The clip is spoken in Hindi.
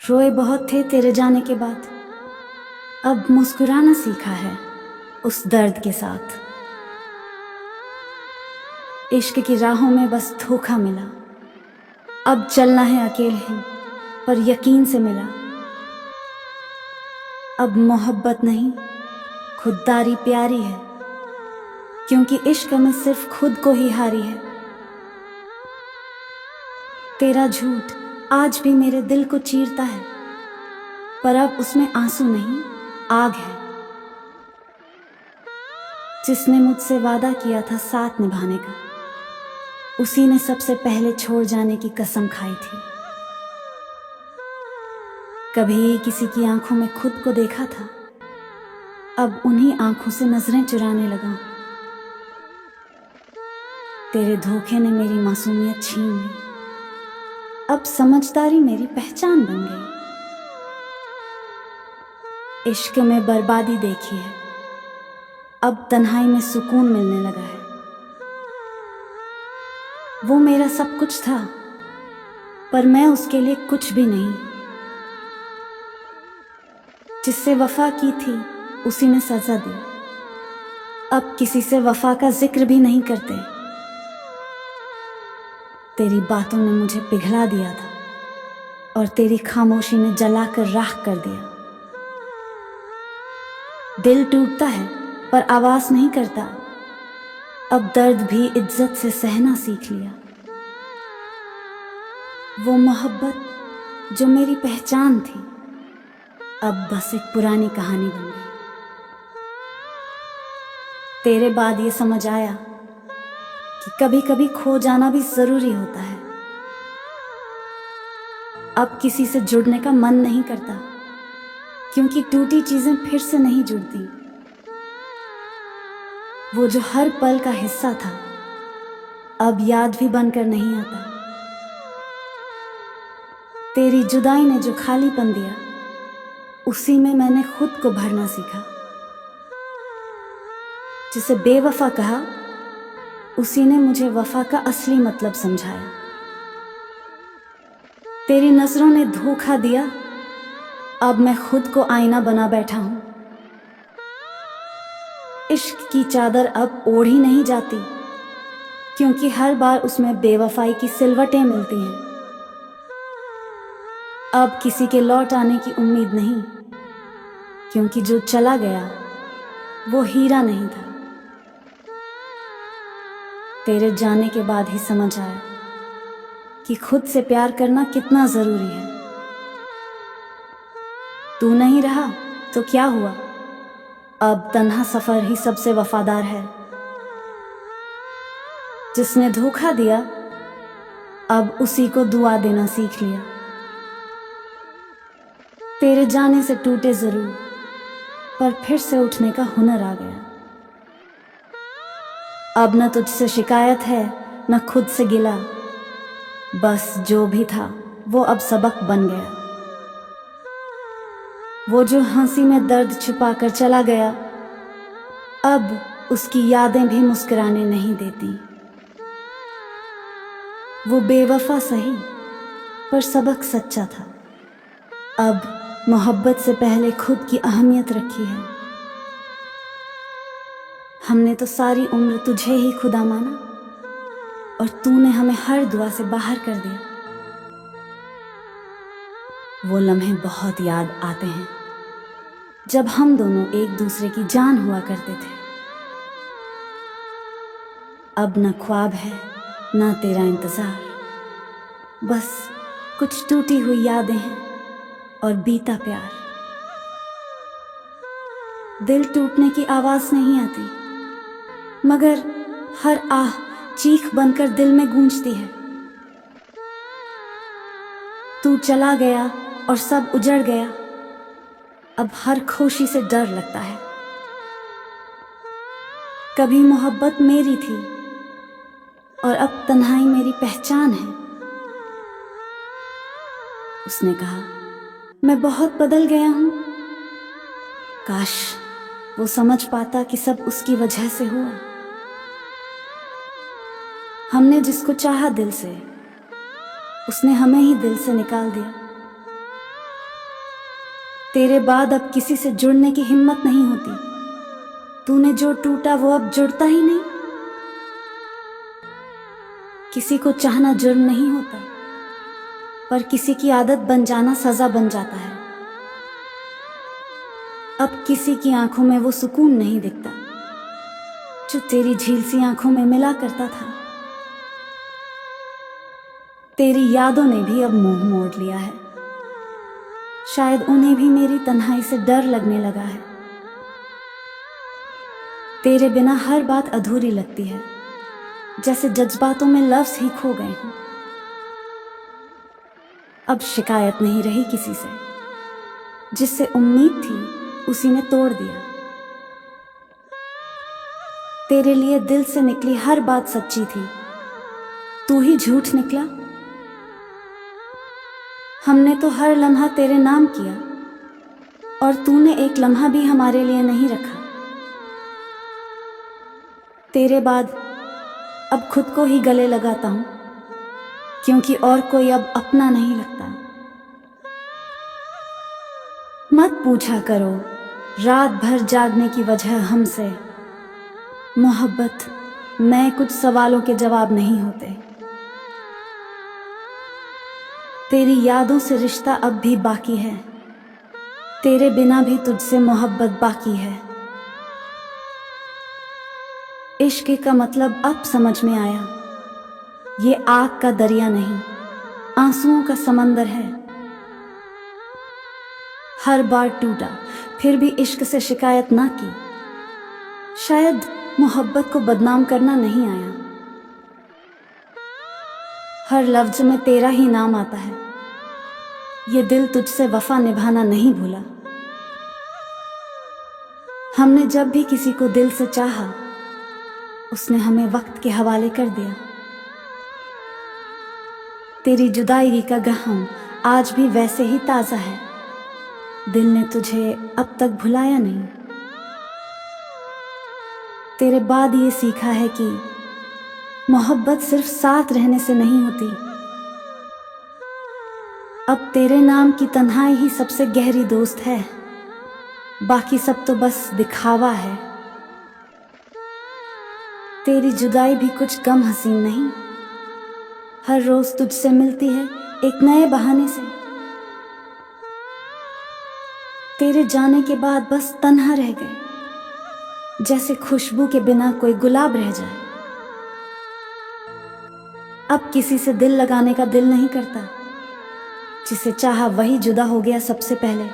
रोए बहुत थे तेरे जाने के बाद, अब मुस्कुराना सीखा है उस दर्द के साथ। इश्क की राहों में बस धोखा मिला, अब चलना है अकेले ही पर यकीन से मिला। अब मोहब्बत नहीं खुददारी प्यारी है, क्योंकि इश्क में सिर्फ खुद को ही हारी है। तेरा झूठ आज भी मेरे दिल को चीरता है, पर अब उसमें आंसू नहीं आग है। जिसने मुझसे वादा किया था साथ निभाने का, उसी ने सबसे पहले छोड़ जाने की कसम खाई थी। कभी किसी की आंखों में खुद को देखा था, अब उन्हीं आंखों से नजरें चुराने लगा। तेरे धोखे ने मेरी मासूमियत छीन ली, अब समझदारी मेरी पहचान बन गई। इश्क में बर्बादी देखी है, अब तन्हाई में सुकून मिलने लगा है। वो मेरा सब कुछ था, पर मैं उसके लिए कुछ भी नहीं। जिससे वफा की थी उसी ने सजा दी, अब किसी से वफा का जिक्र भी नहीं करते। तेरी बातों ने मुझे पिघला दिया था, और तेरी खामोशी ने जलाकर राख कर दिया। दिल टूटता है पर आवाज नहीं करता, अब दर्द भी इज्जत से सहना सीख लिया। वो मोहब्बत जो मेरी पहचान थी, अब बस एक पुरानी कहानी बन गई। तेरे बाद ये समझ आया कि कभी कभी खो जाना भी जरूरी होता है। अब किसी से जुड़ने का मन नहीं करता, क्योंकि टूटी चीजें फिर से नहीं जुड़ती। वो जो हर पल का हिस्सा था, अब याद भी बनकर नहीं आता। तेरी जुदाई ने जो खालीपन दिया, उसी में मैंने खुद को भरना सीखा। जिसे बेवफा कहा, उसी ने मुझे वफा का असली मतलब समझाया। तेरी नजरों ने धोखा दिया, अब मैं खुद को आईना बना बैठा हूं। इश्क की चादर अब ओढ़ी नहीं जाती, क्योंकि हर बार उसमें बेवफाई की सिलवटें मिलती हैं। अब किसी के लौट आने की उम्मीद नहीं, क्योंकि जो चला गया वो हीरा नहीं था। तेरे जाने के बाद ही समझ आया कि खुद से प्यार करना कितना जरूरी है। तू नहीं रहा तो क्या हुआ, अब तन्हा सफर ही सबसे वफादार है। जिसने धोखा दिया, अब उसी को दुआ देना सीख लिया। तेरे जाने से टूटे जरूर, पर फिर से उठने का हुनर आ गया। अब न तुझसे शिकायत है न खुद से गिला, बस जो भी था वो अब सबक बन गया। वो जो हंसी में दर्द छुपाकर चला गया, अब उसकी यादें भी मुस्कुराने नहीं देती। वो बेवफा सही, पर सबक सच्चा था। अब मोहब्बत से पहले खुद की अहमियत रखी है। हमने तो सारी उम्र तुझे ही खुदा माना, और तूने हमें हर दुआ से बाहर कर दिया। वो लम्हे बहुत याद आते हैं, जब हम दोनों एक दूसरे की जान हुआ करते थे। अब न ख्वाब है न तेरा इंतजार, बस कुछ टूटी हुई यादें हैं और बीता प्यार। दिल टूटने की आवाज नहीं आती, मगर हर आह चीख बनकर दिल में गूंजती है। तू चला गया और सब उजड़ गया, अब हर खुशी से डर लगता है। कभी मोहब्बत मेरी थी और अब तन्हाई मेरी पहचान है। उसने कहा, मैं बहुत बदल गया हूं। काश वो समझ पाता कि सब उसकी वजह से हुआ। हमने जिसको चाहा दिल से, उसने हमें ही दिल से निकाल दिया। तेरे बाद अब किसी से जुड़ने की हिम्मत नहीं होती। तूने जो टूटा वो अब जुड़ता ही नहीं। किसी को चाहना जुर्म नहीं होता, पर किसी की आदत बन जाना सजा बन जाता है। अब किसी की आंखों में वो सुकून नहीं दिखता जो तेरी झील सी आंखों में मिला करता था। तेरी यादों ने भी अब मुंह मोड़ लिया है। शायद उन्हें भी मेरी तन्हाई से डर लगने लगा है। तेरे बिना हर बात अधूरी लगती है, जैसे जज्बातों में लफ्ज ही खो गए हों। अब शिकायत नहीं रही किसी से, जिससे उम्मीद थी उसी ने तोड़ दिया। तेरे लिए दिल से निकली हर बात सच्ची थी, तू ही झूठ निकला। हमने तो हर लम्हा तेरे नाम किया, और तूने एक लम्हा भी हमारे लिए नहीं रखा। तेरे बाद अब खुद को ही गले लगाता हूं, क्योंकि और कोई अब अपना नहीं लगता। मत पूछा करो रात भर जागने की वजह हमसे। मोहब्बत में कुछ सवालों के जवाब नहीं होते। तेरी यादों से रिश्ता अब भी बाकी है, तेरे बिना भी तुझसे मोहब्बत बाकी है। इश्क का मतलब अब समझ में आया, ये आग का दरिया नहीं, आंसुओं का समंदर है। हर बार टूटा फिर भी इश्क से शिकायत ना की। शायद मोहब्बत को बदनाम करना नहीं आया। हर लफ्ज में तेरा ही नाम आता है, ये दिल तुझसे वफा निभाना नहीं भूला। हमने जब भी किसी को दिल से चाहा, उसने हमें वक्त के हवाले कर दिया। तेरी जुदाई का गम आज भी वैसे ही ताज़ा है, दिल ने तुझे अब तक भुलाया नहीं। तेरे बाद ये सीखा है कि मोहब्बत सिर्फ साथ रहने से नहीं होती। अब तेरे नाम की तन्हाई ही सबसे गहरी दोस्त है, बाकी सब तो बस दिखावा है। तेरी जुदाई भी कुछ कम हसीन नहीं, हर रोज तुझसे मिलती है एक नए बहाने से। तेरे जाने के बाद बस तन्हा रह गए, जैसे खुशबू के बिना कोई गुलाब रह जाए। अब किसी से दिल लगाने का दिल नहीं करता, जिसे चाहा वही जुदा हो गया सबसे पहले।